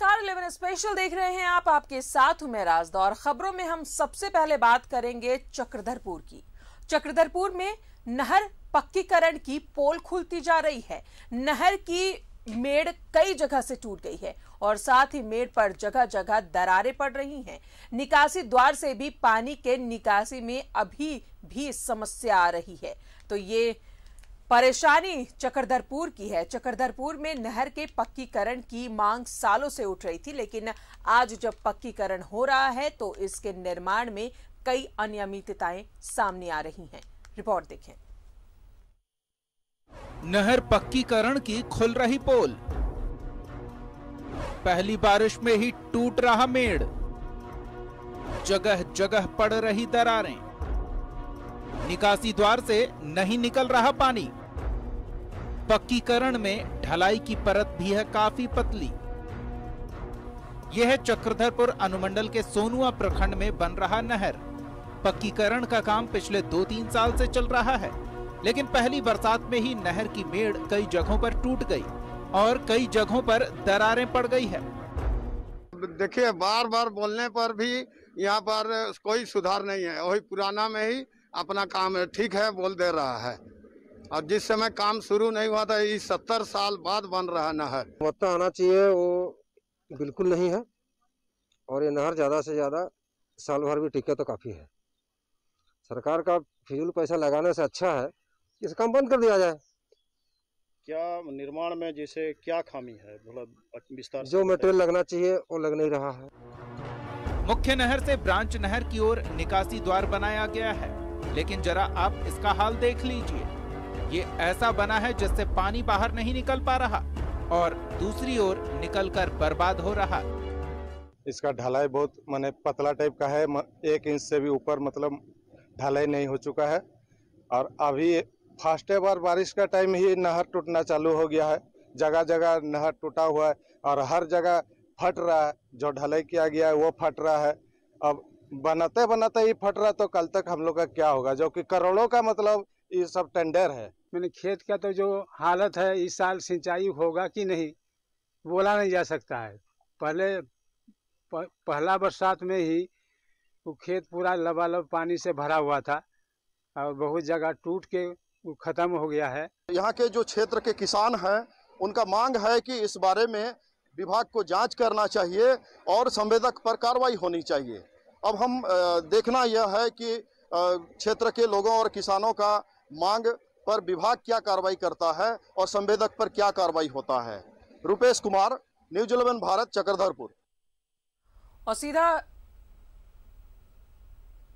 नमस्कार, 11 स्पेशल देख रहे हैं आप। आपके साथ हूं मैं राजदा और खबरों में हम सबसे पहले बात करेंगे चक्रधरपुर की। चक्रधरपुर में नहर पक्कीकरण की पोल खुलती जा रही है। नहर की मेड़ कई जगह से टूट गई है और साथ ही मेड़ पर जगह जगह दरारें पड़ रही हैं। निकासी द्वार से भी पानी के निकासी में अभी भी समस्या आ रही है। तो ये परेशानी चक्रधरपुर की है। चक्रधरपुर में नहर के पक्कीकरण की मांग सालों से उठ रही थी, लेकिन आज जब पक्कीकरण हो रहा है तो इसके निर्माण में कई अनियमितताएं सामने आ रही हैं। रिपोर्ट देखें। नहर पक्कीकरण की खुल रही पोल, पहली बारिश में ही टूट रहा मेड़, जगह जगह पड़ रही दरारें, निकासी द्वार से नहीं निकल रहा पानी, पक्कीकरण में ढलाई की परत भी है काफी पतली। यह है चक्रधरपुर अनुमंडल के सोनुआ प्रखंड में बन रहा नहर। पक्कीकरण का काम पिछले 2-3 साल से चल रहा है, लेकिन पहली बरसात में ही नहर की मेड़ कई जगहों पर टूट गई और कई जगहों पर दरारें पड़ गई है। देखिए, बार बार बोलने पर भी यहाँ पर कोई सुधार नहीं है। वही पुराना में ही अपना काम ठीक है बोल दे रहा है, और जिस समय काम शुरू नहीं हुआ था, ये 70 साल बाद बन रहा नहर। गुणवत्ता आना चाहिए वो बिल्कुल नहीं है, और ये नहर ज़्यादा से ज़्यादा साल भर भी टिके तो काफ़ी है। सरकार का फिजूल पैसा लगाने से अच्छा है इस काम बंद कर दिया जाए। क्या निर्माण में जैसे क्या खामी है, थोड़ा विस्तार से? जो मटेरियल लगना चाहिए वो लग नहीं रहा है। मुख्य नहर से ब्रांच नहर की ओर निकासी द्वार बनाया गया है, लेकिन जरा आप इसका हाल देख लीजिए। ये ऐसा बना है जिससे पानी बाहर नहीं निकल पा रहा और दूसरी ओर निकलकर बर्बाद हो रहा। इसका ढलाई बहुत माने पतला टाइप का है, 1 इंच से भी ऊपर मतलब ढलाई नहीं हो चुका है। और अभी फर्स्ट बार बारिश का टाइम ही नहर टूटना चालू हो गया है। जगह जगह नहर टूटा हुआ है और हर जगह फट रहा है। जो ढलाई किया गया है वो फट रहा है। अब बनाते बनाते ही फट रहा, तो कल तक हम लोग का क्या होगा, जो कि करोड़ों का मतलब ये सब टेंडर है। मैंने खेत का तो जो हालत है, इस साल सिंचाई होगा कि नहीं बोला नहीं जा सकता है। पहला बरसात में ही वो खेत पूरा लबालब पानी से भरा हुआ था और बहुत जगह टूट के वो खत्म हो गया है। यहाँ के जो क्षेत्र के किसान हैं, उनका मांग है कि इस बारे में विभाग को जांच करना चाहिए और संवेदक पर कार्रवाई होनी चाहिए। अब हम देखना यह है कि क्षेत्र के लोगों और किसानों का मांग पर विभाग क्या कार्रवाई करता है और संवेदक पर क्या कार्रवाई होता है। रुपेश कुमार, न्यूज़ 11 भारत, चक्रधरपुर। और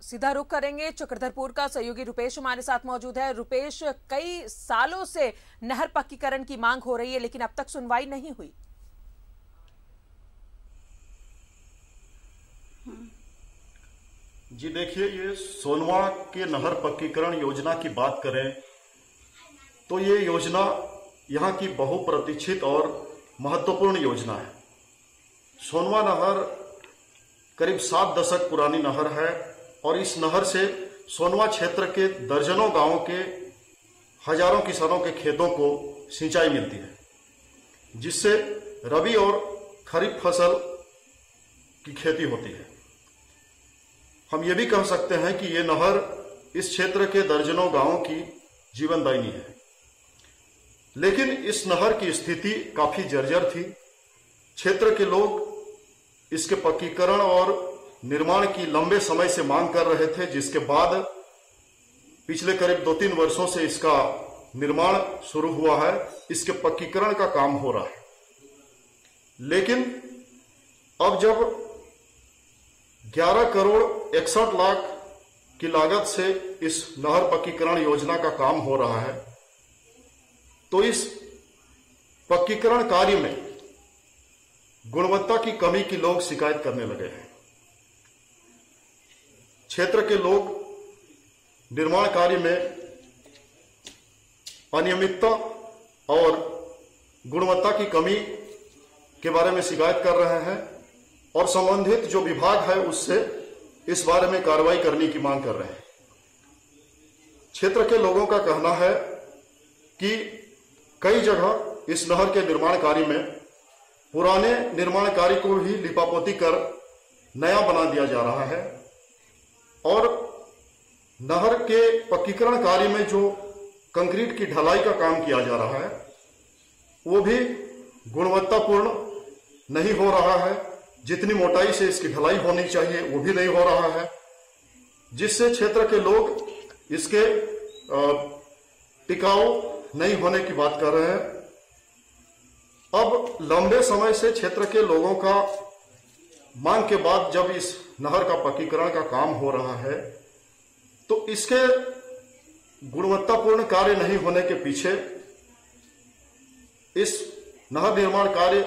सीधा रुख करेंगे चक्रधरपुर का। सहयोगी रुपेश हमारे साथ मौजूद है। रुपेश, कई सालों से नहर पक्कीकरण की मांग हो रही है, लेकिन अब तक सुनवाई नहीं हुई। जी देखिए, ये सोनवा के नहर पक्कीकरण योजना की बात करें तो ये योजना यहाँ की बहुप्रतीक्षित और महत्वपूर्ण योजना है। सोनवा नहर करीब 7 दशक पुरानी नहर है और इस नहर से सोनवा क्षेत्र के दर्जनों गांवों के हजारों किसानों के खेतों को सिंचाई मिलती है, जिससे रबी और खरीफ फसल की खेती होती है। हम ये भी कह सकते हैं कि ये नहर इस क्षेत्र के दर्जनों गांवों की जीवनदायिनी है, लेकिन इस नहर की स्थिति काफी जर्जर थी। क्षेत्र के लोग इसके पक्कीकरण और निर्माण की लंबे समय से मांग कर रहे थे, जिसके बाद पिछले करीब 2-3 वर्षों से इसका निर्माण शुरू हुआ है। इसके पक्कीकरण का काम हो रहा है, लेकिन अब जब 11 करोड़ 61 लाख की लागत से इस नहर पक्कीकरण योजना का काम हो रहा है, तो इस पक्कीकरण कार्य में गुणवत्ता की कमी की लोग शिकायत करने लगे हैं। क्षेत्र के लोग निर्माण कार्य में अनियमितता और गुणवत्ता की कमी के बारे में शिकायत कर रहे हैं और संबंधित जो विभाग है उससे इस बारे में कार्रवाई करने की मांग कर रहे हैं। क्षेत्र के लोगों का कहना है कि कई जगह इस नहर के निर्माण कार्य में पुराने निर्माण कार्य को भी लिपापोती कर नया बना दिया जा रहा है और नहर के पक्कीकरण कार्य में जो कंक्रीट की ढलाई का काम किया जा रहा है वो भी गुणवत्तापूर्ण नहीं हो रहा है। जितनी मोटाई से इसकी ढलाई होनी चाहिए वो भी नहीं हो रहा है, जिससे क्षेत्र के लोग इसके टिकाऊ नहीं होने की बात कर रहे हैं। अब लंबे समय से क्षेत्र के लोगों का मांग के बाद जब इस नहर का पक्कीकरण का काम हो रहा है तो इसके गुणवत्तापूर्ण कार्य नहीं होने के पीछे इस नहर निर्माण कार्य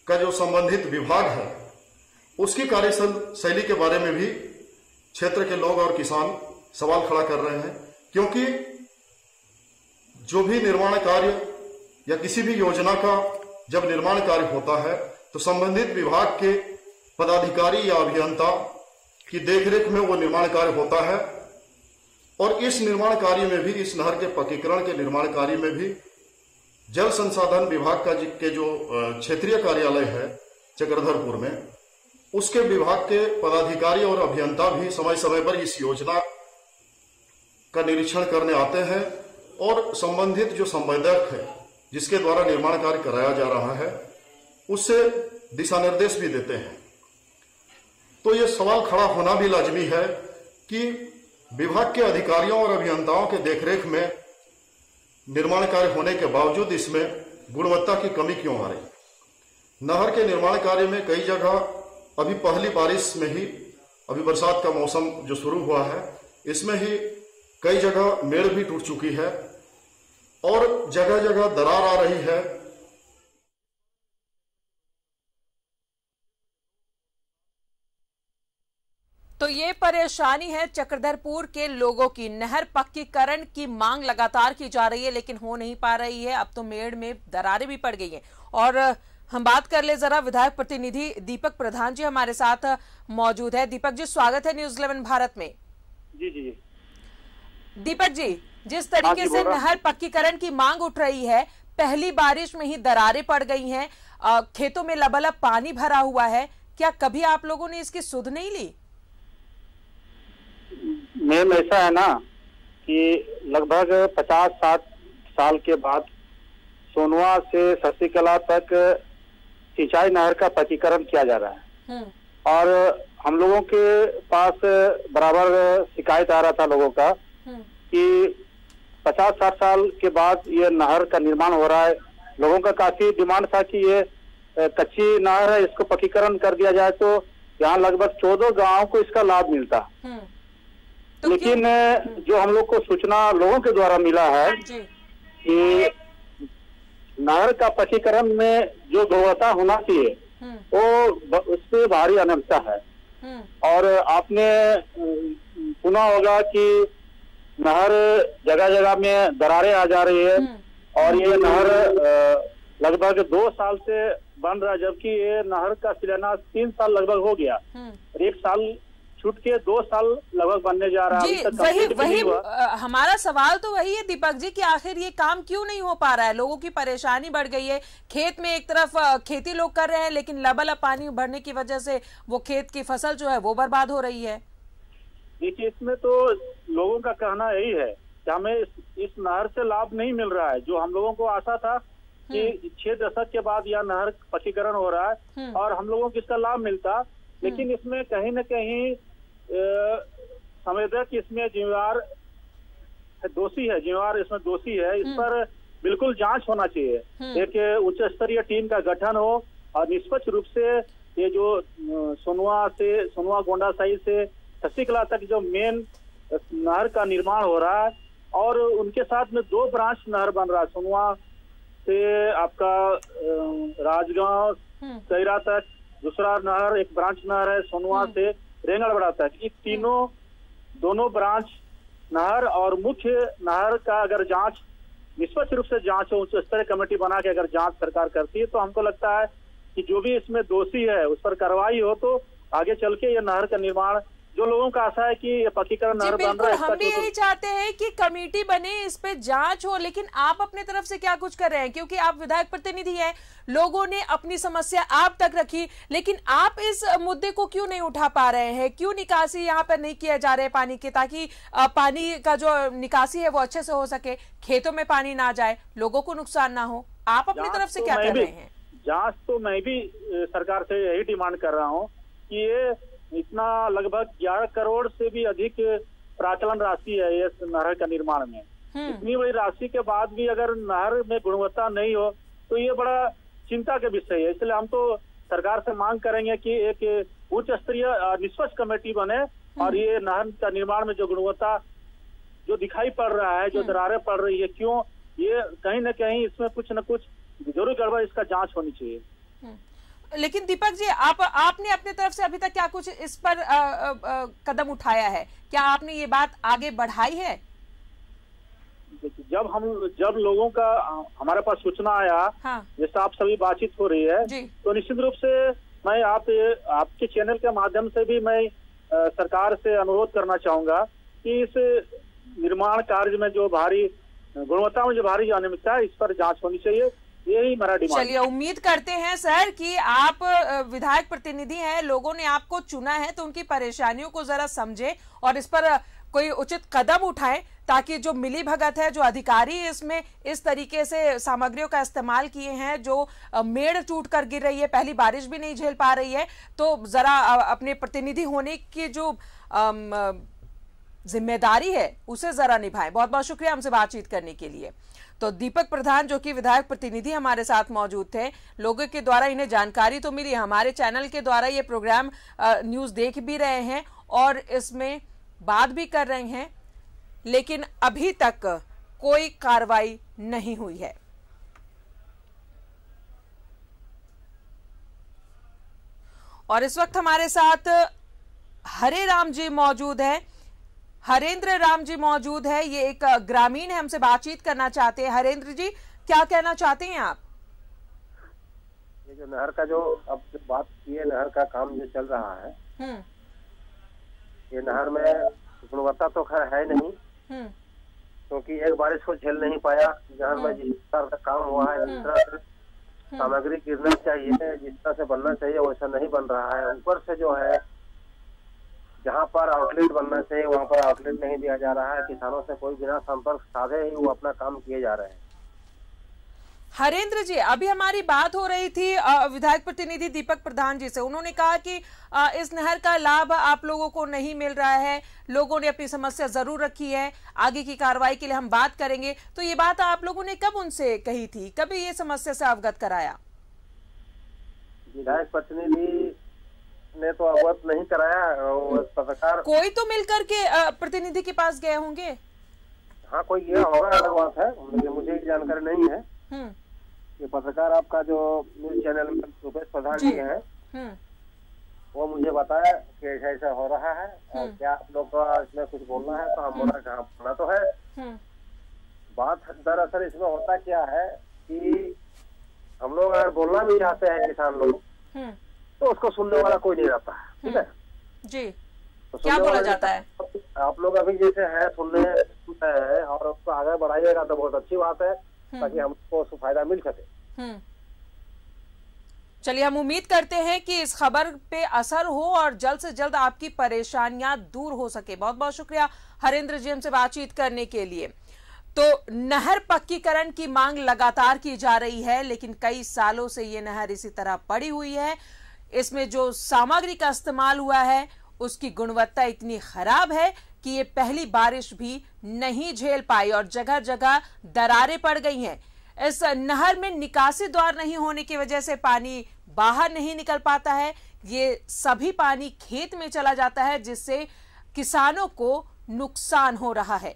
का जो संबंधित विभाग है उसकी कार्यशैली के बारे में भी क्षेत्र के लोग और किसान सवाल खड़ा कर रहे हैं, क्योंकि जो भी निर्माण कार्य या किसी भी योजना का जब निर्माण कार्य होता है तो संबंधित विभाग के पदाधिकारी या अभियंता की देखरेख में वो निर्माण कार्य होता है और इस निर्माण कार्य में भी, इस नहर के पक्कीकरण के निर्माण कार्य में भी जल संसाधन विभाग का के जो क्षेत्रीय कार्यालय है चक्रधरपुर में, उसके विभाग के पदाधिकारी और अभियंता भी समय समय पर इस योजना का निरीक्षण करने आते हैं और संबंधित जो संवेदक है जिसके द्वारा निर्माण कार्य कराया जा रहा है उससे दिशा निर्देश भी देते हैं। तो ये सवाल खड़ा होना भी लाजमी है कि विभाग के अधिकारियों और अभियंताओं के देखरेख में निर्माण कार्य होने के बावजूद इसमें गुणवत्ता की कमी क्यों आ रही। नहर के निर्माण कार्य में कई जगह अभी पहली बारिश में ही, अभी बरसात का मौसम जो शुरू हुआ है इसमें ही कई जगह मेड़ भी टूट चुकी है और जगह जगह दरार आ रही है। तो ये परेशानी है चक्रधरपुर के लोगों की। नहर पक्कीकरण की मांग लगातार की जा रही है लेकिन हो नहीं पा रही है। अब तो मेड़ में दरारें भी पड़ गई हैं। और हम बात कर ले जरा, विधायक प्रतिनिधि दीपक प्रधान जी हमारे साथ मौजूद है। दीपक जी, स्वागत है न्यूज 11 भारत में। जी जी दीपक जी, जिस तरीके से नहर पक्कीकरण की मांग उठ रही है, पहली बारिश में ही दरारें पड़ गई हैं, खेतों में लबालब पानी भरा हुआ है, क्या कभी आप लोगों ने इसकी सुध नहीं ली? मैम, ऐसा है ना कि लगभग 50-60 साल के बाद सोनवा से शशिकला तक सिंचाई नहर का पक्कीकरण किया जा रहा है और हम लोगों के पास बराबर शिकायत आ रहा था लोगों का कि 50-60 साल के बाद ये नहर का निर्माण हो रहा है। लोगों का काफी डिमांड था कि ये कच्ची नहर है, इसको पक्कीकरण कर दिया जाए तो यहाँ लगभग 14 गांवों को इसका लाभ मिलता। तो लेकिन जो हम लोग को सूचना लोगों के द्वारा मिला है कि नहर का पक्कीकरण में जो गुणवत्ता होना चाहिए वो उससे भारी अनियमितता है। और आपने सुना होगा कि नहर जगह जगह में दरारें आ जा रही है और ये नहर लगभग 2 साल से बन रहा है, जबकि ये नहर का शिलान्यास 3 साल लगभग हो गया और 1 साल छूट के 2 साल लगभग बनने जा रहा है। वही हमारा सवाल तो वही है दीपक जी कि आखिर ये काम क्यों नहीं हो पा रहा है। लोगों की परेशानी बढ़ गई है। खेत में एक तरफ खेती लोग कर रहे हैं लेकिन लबालब पानी भरने की वजह से वो खेत की फसल जो है वो बर्बाद हो रही है। देखिए, इसमें तो लोगों का कहना यही है कि हमें इस नहर से लाभ नहीं मिल रहा है। जो हम लोगों को आशा था कि 6 दशक के बाद यह नहर पक्कीकरण हो रहा है और हम लोगों को इसका लाभ मिलता, लेकिन इसमें कहीं न कहीं संवेदक इसमें जिम्मेवार दोषी है, इसमें दोषी है। इस पर बिल्कुल जांच होना चाहिए। एक उच्च स्तरीय टीम का गठन हो और निष्पक्ष रूप से ये जो सोनवा गोंडा साइड से शशिकला तक जो मेन नहर का निर्माण हो रहा है और उनके साथ में 2 ब्रांच नहर बन रहा है। सोनवा से आपका राजगांव कैरा तक दूसरा नहर, एक ब्रांच नहर है सोनवा से रेंगड़बड़ा तक। ये दोनों ब्रांच नहर और मुख्य नहर का अगर जांच निष्पक्ष रूप से जांच हो, उच्च स्तरीय कमेटी बना के अगर जांच सरकार करती है तो हमको लगता है कि जो भी इसमें दोषी है उस पर कार्रवाई हो तो आगे चल के ये नहर का निर्माण जो लोगों का आशा है कि ये पक्कीकरण नहर बन रहा है, हम भी यही चाहते हैं कि कमेटी बने, इस पे जांच हो, लेकिन आप अपने तरफ से क्या कुछ कर रहे हैं? क्योंकि आप विधायक प्रतिनिधि हैं, लोगों ने अपनी समस्या आप तक रखी, लेकिन आप इस मुद्दे को क्यों नहीं उठा पा रहे हैं? क्यों निकासी यहाँ पर नहीं किया जा रहा है पानी की, ताकि पानी का जो निकासी है वो अच्छे से हो सके, खेतों में पानी ना जाए, लोगों को नुकसान ना हो? आप अपनी तरफ से क्या कर रहे हैं? जांच तो मैं भी सरकार से यही डिमांड कर रहा हूँ कि ये इतना लगभग 11 करोड़ से भी अधिक प्राचलन राशि है ये नहर का निर्माण में। इतनी बड़ी राशि के बाद भी अगर नहर में गुणवत्ता नहीं हो तो ये बड़ा चिंता का विषय है। इसलिए हम तो सरकार से मांग करेंगे कि एक उच्च स्तरीय निष्पक्ष कमेटी बने और ये नहर का निर्माण में जो गुणवत्ता जो दिखाई पड़ रहा है, जो दरारें पड़ रही है, क्यों ये कहीं न कहीं इसमें कुछ न कुछ जरूर गड़बड़, इसका जांच होनी चाहिए। लेकिन दीपक जी, आपने अपने तरफ से अभी तक क्या कुछ इस पर कदम उठाया है? क्या आपने ये बात आगे बढ़ाई है? जब लोगों का हमारे पास सूचना आया, हाँ। जैसे आप सभी बातचीत हो रही है, तो निश्चित रूप से मैं आपके चैनल के माध्यम से भी मैं सरकार से अनुरोध करना चाहूंगा कि इस निर्माण कार्य में जो भारी गुणवत्ता में जो भारी अनियमितता है, इस पर जांच होनी चाहिए। यही मेरा डिमांड। चलिए, उम्मीद करते हैं सर कि आप विधायक प्रतिनिधि हैं, लोगों ने आपको चुना है तो उनकी परेशानियों को जरा समझे और इस पर कोई उचित कदम उठाएं, ताकि जो मिली भगत है, जो अधिकारी इसमें इस तरीके से सामग्रियों का इस्तेमाल किए हैं, जो मेड़ टूट कर गिर रही है, पहली बारिश भी नहीं झेल पा रही है, तो जरा अपने प्रतिनिधि होने की जो जिम्मेदारी है उसे जरा निभाएं। बहुत बहुत शुक्रिया हमसे बातचीत करने के लिए। तो दीपक प्रधान जो कि विधायक प्रतिनिधि हमारे साथ मौजूद थे, लोगों के द्वारा इन्हें जानकारी तो मिली, हमारे चैनल के द्वारा ये प्रोग्राम न्यूज़ देख भी रहे हैं और इसमें बात भी कर रहे हैं, लेकिन अभी तक कोई कार्रवाई नहीं हुई है। और इस वक्त हमारे साथ हरे राम जी मौजूद है, हरेंद्र राम जी मौजूद है, ये एक ग्रामीण है, हमसे बातचीत करना चाहते हैं। हरेंद्र जी, क्या कहना चाहते हैं आप? ये जो नहर का जो अब बात की है, नहर का काम जो चल रहा है, ये नहर में गुणवत्ता तो खैर है नहीं, क्योंकि एक बारिश को झेल नहीं पाया। नहर में जिस तरह का काम हुआ है, जिस तरह से सामग्री गिरना चाहिए, जिस तरह से बनना चाहिए, वैसा नहीं बन रहा है। ऊपर से जो है, जहाँ पर आउटलेट बनना चाहिए वहाँ पर आउटलेट नहीं दिया जा रहा है। किसानों से कोई बिना संपर्क साधे ही वो अपना काम किए जा रहे हैं। हरेंद्र जी, अभी हमारी बात हो रही थी विधायक प्रतिनिधि दीपक प्रधान जी से, उन्होंने कहा कि इस नहर का लाभ आप लोगों को नहीं मिल रहा है, लोगों ने अपनी समस्या जरूर रखी है, आगे की कार्रवाई के लिए हम बात करेंगे। तो ये बात आप लोगों ने कब उनसे कही थी, कभी ये समस्या से अवगत कराया? विधायक प्रतिनिधि ने तो अवगत नहीं कराया, पत्रकार कोई तो मिलकर के प्रतिनिधि के पास गए होंगे। हाँ, कोई गया होगा, अलग बात है, मुझे जानकारी नहीं है। ये पत्रकार आपका जो न्यूज चैनल में रुपेश प्रधान जी हैं, वो मुझे बताया कि ऐसा ऐसा हो रहा है और क्या आप लोग का इसमें कुछ बोलना है, तो हम बोला कि हाँ बोलना तो है। बात दरअसल इसमें होता क्या है कि हम लोग अगर बोलना भी चाहते हैं किसान लोग, तो उसको सुनने वाला कोई नहीं रहता है। ठीक है जी, तो क्या बोला जाता है? आप लोग अभी जैसे है सुनते हैं और उसको आगे बढ़ाइएगा तो बहुत अच्छी बात है, ताकि हमको उसको फायदा मिल सके। चलिए, हम उम्मीद करते हैं कि इस खबर पे असर हो और जल्द से जल्द आपकी परेशानियां दूर हो सके। बहुत बहुत शुक्रिया हरेंद्र जी हमसे बातचीत करने के लिए। तो नहर पक्कीकरण की मांग लगातार की जा रही है, लेकिन कई सालों से ये नहर इसी तरह पड़ी हुई है। इसमें जो सामग्री का इस्तेमाल हुआ है उसकी गुणवत्ता इतनी खराब है कि ये पहली बारिश भी नहीं झेल पाई और जगह जगह दरारें पड़ गई हैं। इस नहर में निकासी द्वार नहीं होने की वजह से पानी बाहर नहीं निकल पाता है, ये सभी पानी खेत में चला जाता है, जिससे किसानों को नुकसान हो रहा है।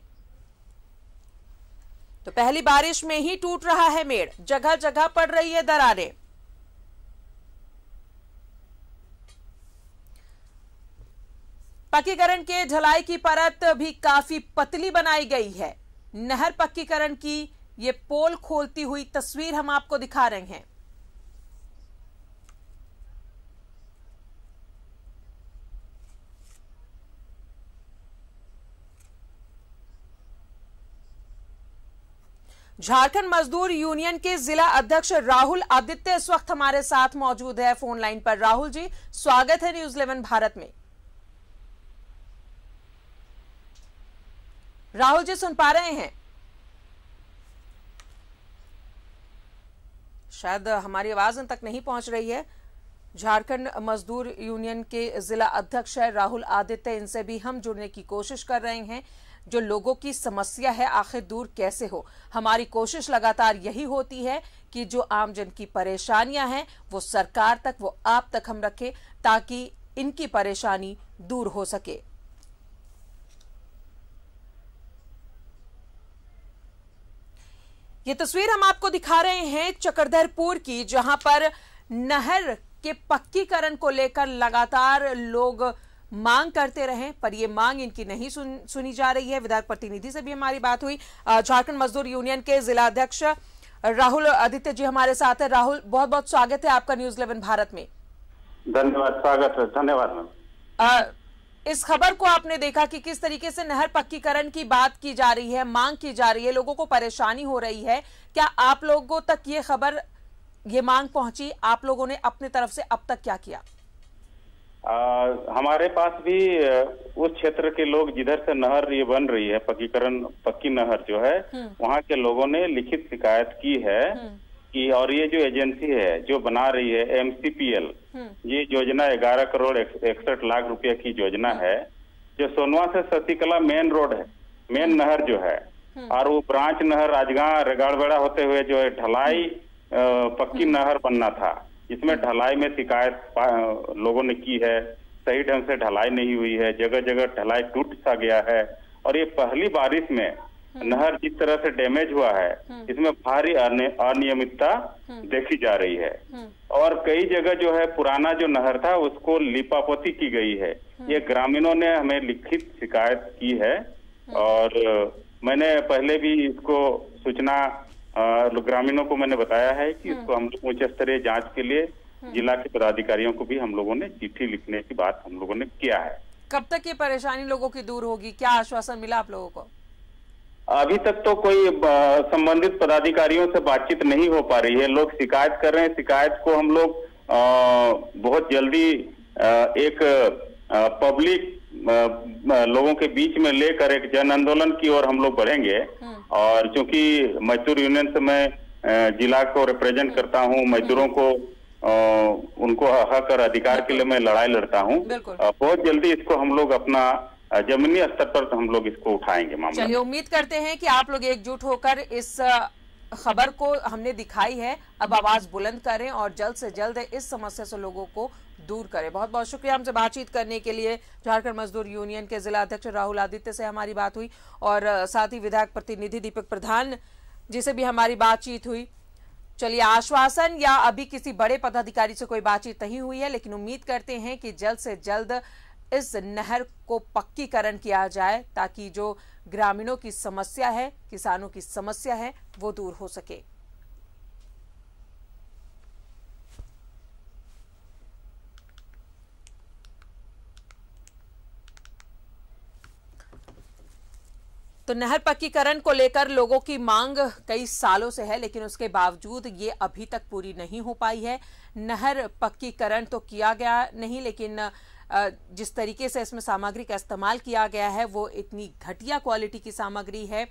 तो पहली बारिश में ही टूट रहा है मेड़, जगह जगह पड़ रही है दरारें। पक्कीकरण के ढलाई की परत भी काफी पतली बनाई गई है। नहर पक्कीकरण की ये पोल खोलती हुई तस्वीर हम आपको दिखा रहे हैं। झारखंड मजदूर यूनियन के जिला अध्यक्ष राहुल आदित्य इस वक्त हमारे साथ मौजूद है फोन लाइन पर। राहुल जी, स्वागत है न्यूज 11 भारत में। राहुल जी सुन पा रहे हैं? शायद हमारी आवाज उन तक नहीं पहुंच रही है। झारखंड मजदूर यूनियन के जिला अध्यक्ष है राहुल आदित्य, इनसे भी हम जुड़ने की कोशिश कर रहे हैं। जो लोगों की समस्या है आखिर दूर कैसे हो, हमारी कोशिश लगातार यही होती है कि जो आमजन की परेशानियां हैं वो सरकार तक, वो आप तक हम रखें ताकि इनकी परेशानी दूर हो सके। ये तस्वीर हम आपको दिखा रहे हैं चक्रधरपुर की, जहां पर नहर के पक्कीकरण को लेकर लगातार लोग मांग करते रहे, पर ये मांग इनकी नहीं सुनी जा रही है। विधायक प्रतिनिधि से भी हमारी बात हुई। झारखंड मजदूर यूनियन के जिला अध्यक्ष राहुल आदित्य जी हमारे साथ है। राहुल, बहुत बहुत स्वागत है आपका न्यूज 11 भारत में। धन्यवाद, स्वागत है, धन्यवाद मैम। इस खबर को आपने देखा कि किस तरीके से नहर पक्कीकरण की बात की जा रही है, मांग की जा रही है, लोगों को परेशानी हो रही है। क्या आप लोगों तक ये खबर, ये मांग पहुंची? आप लोगों ने अपनी तरफ से अब तक क्या किया? हमारे पास भी उस क्षेत्र के लोग जिधर से नहर ये बन रही है, पक्की नहर जो है, वहाँ के लोगों ने लिखित शिकायत की है कि और ये जो एजेंसी है जो बना रही है MCPL, ये योजना 11 करोड़ 61 लाख रुपए की योजना है, जो सोनवा से शशिकला मेन रोड है, मेन नहर जो है, और वो ब्रांच नहर राजगांव रेगाड़बेड़ा होते हुए जो है ढलाई पक्की नहर बनना था, इसमें ढलाई में शिकायत लोगों ने की है। सही ढंग से ढलाई नहीं हुई है, जगह जगह ढलाई टूट सा गया है, और ये पहली बारिश में नहर जिस तरह से डैमेज हुआ है, इसमें भारी अनियमितता देखी जा रही है। और कई जगह जो है पुराना जो नहर था उसको लिपापोती की गई है। ये ग्रामीणों ने हमें लिखित शिकायत की है, और मैंने पहले भी इसको सूचना ग्रामीणों को मैंने बताया है कि इसको हम लोग उच्च स्तरीय जांच के लिए जिला के पदाधिकारियों को भी हम लोगों ने चिट्ठी लिखने की बात हम लोगों ने किया है। कब तक ये परेशानी लोगों की दूर होगी? क्या आश्वासन मिला आप लोगों को? अभी तक तो कोई संबंधित पदाधिकारियों से बातचीत नहीं हो पा रही है। लोग शिकायत कर रहे हैं, शिकायत को हम लोग बहुत जल्दी एक पब्लिक लोगों के बीच में लेकर एक जन आंदोलन की ओर हम लोग बढ़ेंगे। और चूंकि मजदूर यूनियन से मैं जिला को रिप्रेजेंट करता हूं, मजदूरों को उनको हक और अधिकार के लिए मैं लड़ाई लड़ता हूं, बहुत जल्दी इसको हम लोग अपना जमीनी स्तर पर हम लोग इसको उठाएंगे मामला। चलिए, उम्मीद करते हैं कि आप लोग एकजुट होकर इस खबर को हमने दिखाई है, अब आवाज बुलंद करें और जल्द से जल्द इस समस्या से लोगों को दूर करें। बहुत बहुत शुक्रिया हमसे बातचीत करने के लिए। झारखंड मजदूर यूनियन के जिला अध्यक्ष राहुल आदित्य से हमारी बात हुई, और साथ ही विधायक प्रतिनिधि दीपक प्रधान जी से भी हमारी बातचीत हुई। चलिए, आश्वासन या अभी किसी बड़े पदाधिकारी से कोई बातचीत नहीं हुई है, लेकिन उम्मीद करते हैं कि जल्द से जल्द इस नहर को पक्कीकरण किया जाए ताकि जो ग्रामीणों की समस्या है, किसानों की समस्या है, वो दूर हो सके। तो नहर पक्कीकरण को लेकर लोगों की मांग कई सालों से है, लेकिन उसके बावजूद ये अभी तक पूरी नहीं हो पाई है। नहर पक्कीकरण तो किया गया नहीं, लेकिन जिस तरीके से इसमें सामग्री का इस्तेमाल किया गया है वो इतनी घटिया क्वालिटी की सामग्री है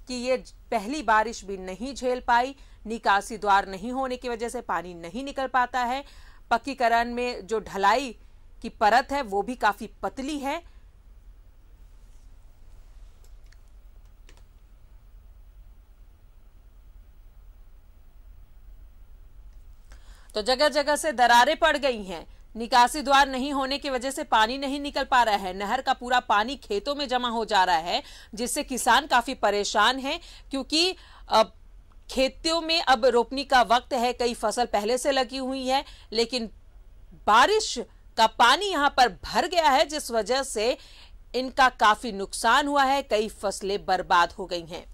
कि ये पहली बारिश भी नहीं झेल पाई। निकासी द्वार नहीं होने की वजह से पानी नहीं निकल पाता है। पक्कीकरण में जो ढलाई की परत है वो भी काफी पतली है। तो जगह जगह से दरारें पड़ गई हैं। निकासी द्वार नहीं होने की वजह से पानी नहीं निकल पा रहा है। नहर का पूरा पानी खेतों में जमा हो जा रहा है, जिससे किसान काफी परेशान हैं, क्योंकि खेतों में अब रोपनी का वक्त है, कई फसल पहले से लगी हुई है, लेकिन बारिश का पानी यहां पर भर गया है, जिस वजह से इनका काफी नुकसान हुआ है, कई फसलें बर्बाद हो गई हैं।